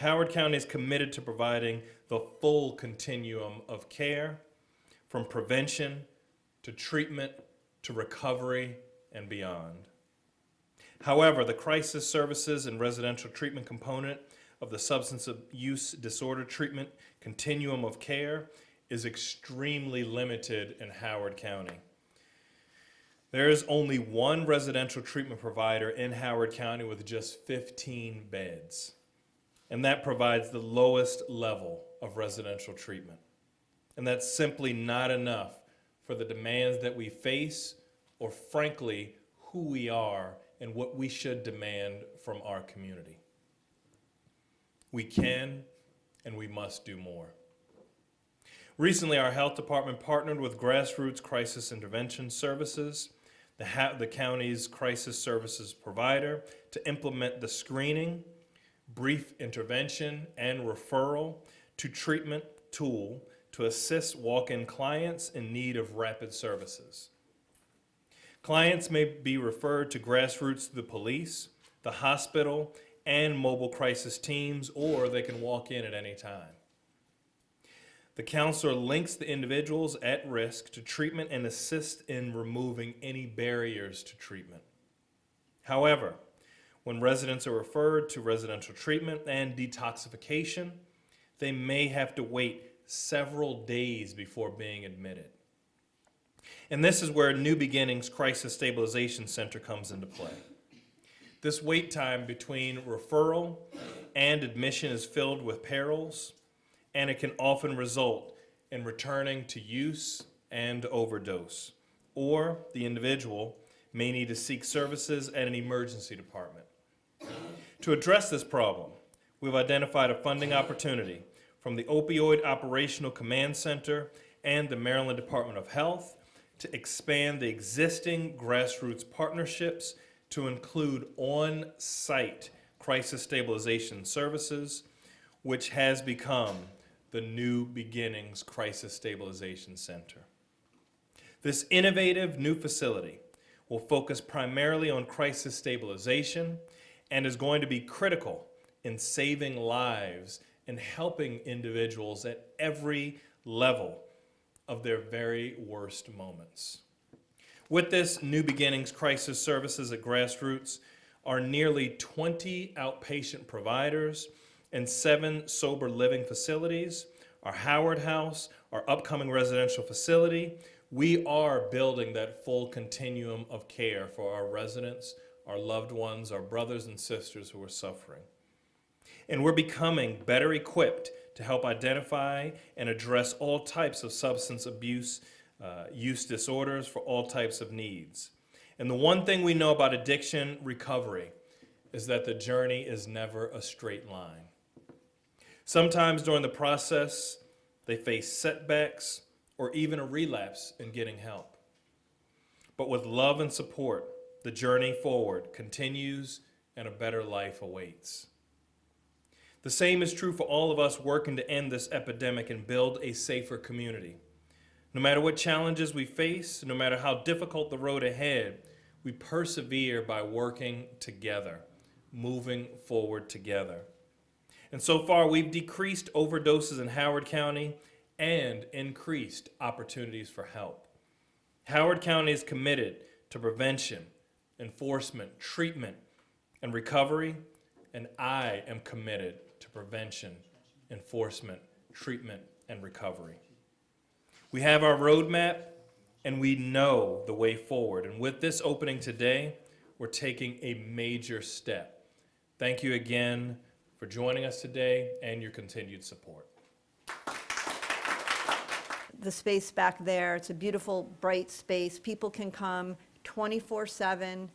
Howard County is committed to providing the full continuum of care, from prevention to treatment to recovery and beyond. However, the crisis services and residential treatment component of the substance use disorder treatment continuum of care is extremely limited in Howard County. There is only one residential treatment provider in Howard County with just 15 beds, and that provides the lowest level of residential treatment. And that's simply not enough for the demands that we face, or frankly, who we are and what we should demand from our community. We can and we must do more. Recently, our health department partnered with Grassroots Crisis Intervention Services, the county's crisis services provider, to implement the screening, brief intervention, and referral to treatment tool to assist walk-in clients in need of rapid services. Clients may be referred to Grassroots through the police, the hospital, and mobile crisis teams, or they can walk in at any time. The counselor links the individuals at risk to treatment and assists in removing any barriers to treatment. However, when residents are referred to residential treatment and detoxification, they may have to wait several days before being admitted. And this is where New Beginnings Crisis Stabilization Center comes into play. This wait time between referral and admission is filled with perils, and it can often result in returning to use and overdose, or the individual may need to seek services at an emergency department. To address this problem, we've identified a funding opportunity from the Opioid Operational Command Center and the Maryland Department of Health to expand the existing Grassroots partnerships to include on-site crisis stabilization services, which has become the New Beginnings Crisis Stabilization Center. This innovative new facility will focus primarily on crisis stabilization and is going to be critical in saving lives and helping individuals at every level of their very worst moments. With this New Beginnings Crisis Services at Grassroots are nearly 20 outpatient providers and 7 sober living facilities, our Howard House, our upcoming residential facility. We are building that full continuum of care for our residents, our loved ones, our brothers and sisters who are suffering. And we're becoming better equipped to help identify and address all types of substance abuse use disorders for all types of needs. And the one thing we know about addiction recovery is that the journey is never a straight line. Sometimes during the process, they face setbacks or even a relapse in getting help. But with love and support, the journey forward continues and a better life awaits. The same is true for all of us working to end this epidemic and build a safer community. No matter what challenges we face, no matter how difficult the road ahead, we persevere by working together, moving forward together. And so far, we've decreased overdoses in Howard County and increased opportunities for help. Howard County is committed to prevention, enforcement, treatment, and recovery, and I am committed to prevention, enforcement, treatment, and recovery. We have our roadmap, and we know the way forward. And with this opening today, we're taking a major step. Thank you again for joining us today and your continued support. The space back there, it's a beautiful, bright space. People can come 24/7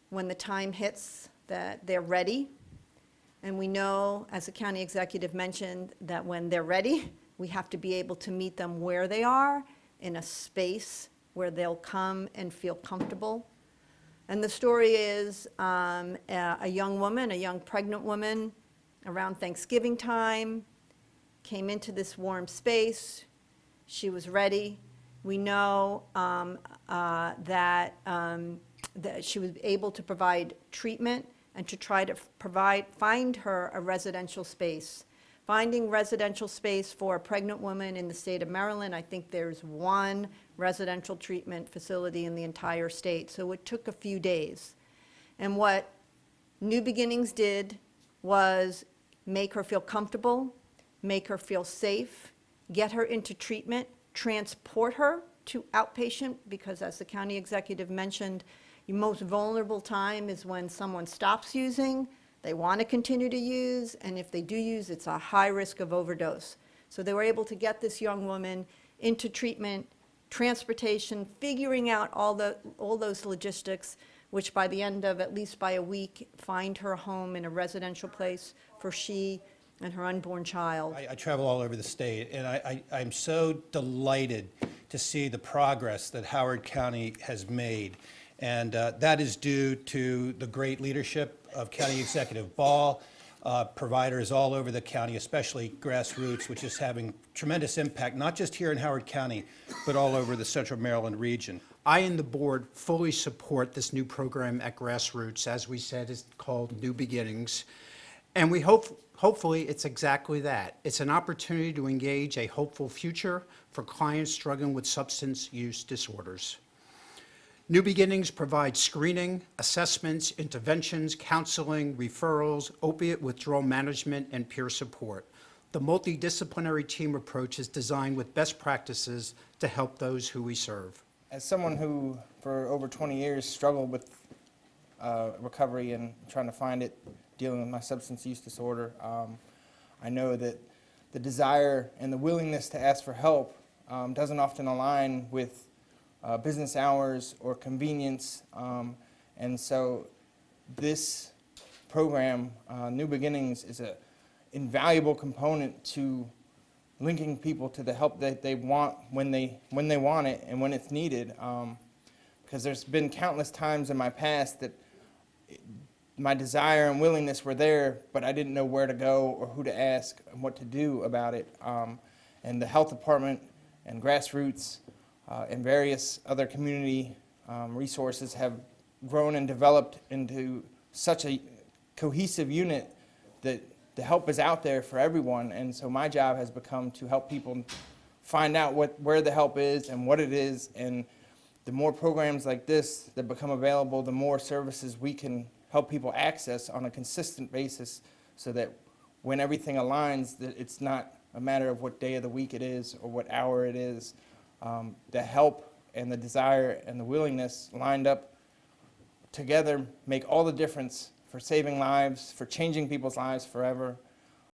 when the time hits that they're ready. And we know, as the county executive mentioned, that when they're ready, we have to be able to meet them where they are in a space where they'll come and feel comfortable. And the story is a young woman, a young pregnant woman, around Thanksgiving time, came into this warm space. She was ready. We know that she was able to provide treatment and to try to find her a residential space. Finding residential space for a pregnant woman in the state of Maryland, I think there's one residential treatment facility in the entire state, so it took a few days. And what New Beginnings did was make her feel comfortable, make her feel safe, get her into treatment, transport her to outpatient, because as the county executive mentioned, your most vulnerable time is when someone stops using, they want to continue to use, and if they do use, it's a high risk of overdose. So they were able to get this young woman into treatment, transportation, figuring out all those logistics, which by the end of at least by a week, find her home in a residential place for she and her unborn child. I travel all over the state, and I'm so delighted to see the progress that Howard County has made. And that is due to the great leadership of County Executive Ball, providers all over the county, especially Grassroots, which is having tremendous impact, not just here in Howard County, but all over the Central Maryland region. I and the board fully support this new program at Grassroots. As we said, it's called New Beginnings. And we hopefully it's exactly that. It's an opportunity to engage a hopeful future for clients struggling with substance use disorders. New Beginnings provides screening, assessments, interventions, counseling, referrals, opiate withdrawal management, and peer support. The multidisciplinary team approach is designed with best practices to help those who we serve. As someone who, for over 20 years, struggled with recovery and trying to find it, dealing with my substance use disorder, I know that the desire and the willingness to ask for help doesn't often align with business hours or convenience. And so this program, New Beginnings, is an invaluable component to linking people to the help that they want when they want it and when it's needed. Because there's been countless times in my past that my desire and willingness were there, but I didn't know where to go or who to ask and what to do about it. And the health department and Grassroots and various other community resources have grown and developed into such a cohesive unit that the help is out there for everyone. And so my job has become to help people find out where the help is and what it is. And the more programs like this that become available, the more services we can help people access on a consistent basis, so that when everything aligns, that it's not a matter of what day of the week it is or what hour it is. The help and the desire and the willingness lined up together make all the difference for saving lives, for changing people's lives forever,